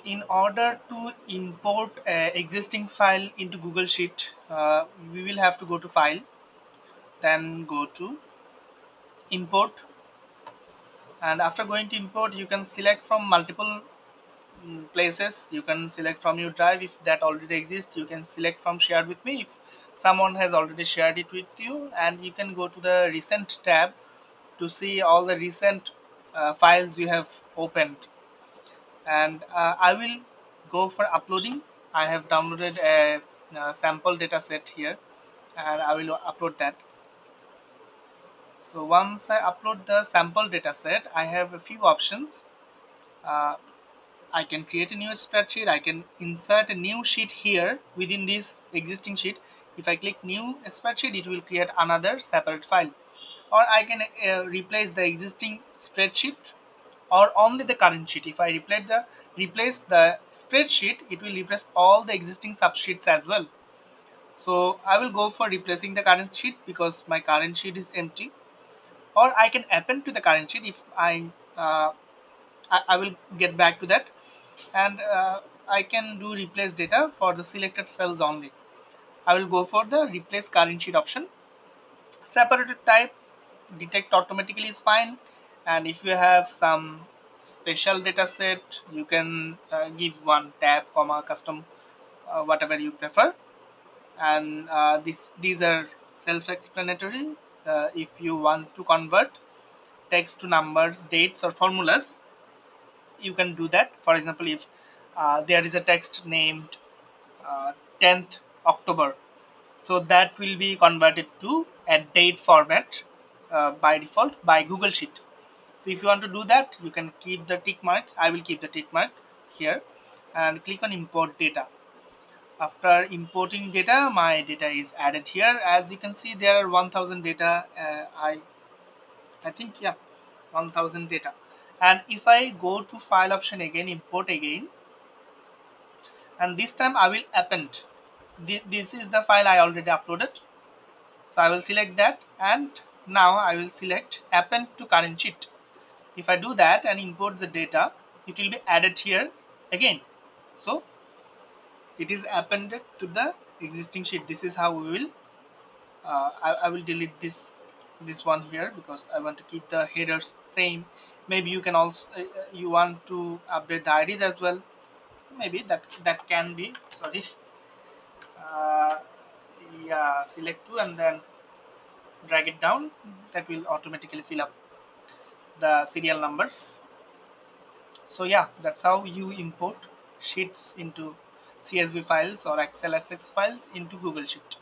In order to import an existing file into Google Sheet, we will have to go to File, then go to Import, and after going to Import, you can select from multiple places. You can select from your drive if that already exists. You can select from Shared with Me if someone has already shared it with you, and you can go to the Recent tab to see all the recent files you have opened. And I will go for uploading. I have downloaded a sample data set here, and I will upload that. So once I upload the sample data set, I have a few options. uh, I can create a new spreadsheet. I can insert a new sheet here within this existing sheet. If I click new spreadsheet, it will create another separate file. Or I can replace the existing spreadsheet or only the current sheet. If I replace the spreadsheet, it will replace all the existing subsheets as well. So I will go for replacing the current sheet because my current sheet is empty. Or I can append to the current sheet if uh, I will get back to that. And I can do replace data for the selected cells only. I will go for the replace current sheet option. Separated type, detect automatically is fine, and if you have some special data set, you can give one tab comma custom, whatever you prefer. And these are self-explanatory. If you want to convert text to numbers, dates, or formulas, you can do that. For example, if there is a text named uh, 10th October, so that will be converted to a date format by default by Google Sheet. So if you want to do that, you can keep the tick mark. I will keep the tick mark here and click on import data. After importing data, my data is added here. As you can see, there are 1000 data. I think, yeah, 1000 data. And if I go to file option again, import again, and this time I will append. This is the file I already uploaded. So I will select that, and now I will select append to current sheet. If I do that and import the data, it will be added here again. So it is appended to the existing sheet. This is how we will I will delete this one here because I want to keep the headers same. Maybe you can also you want to update the IDs as well. Maybe that can be, sorry. uh, yeah, select two and then drag it down. That will automatically fill up the serial numbers. So yeah, that's how you import sheets into CSV files or XLSX files into Google Sheet.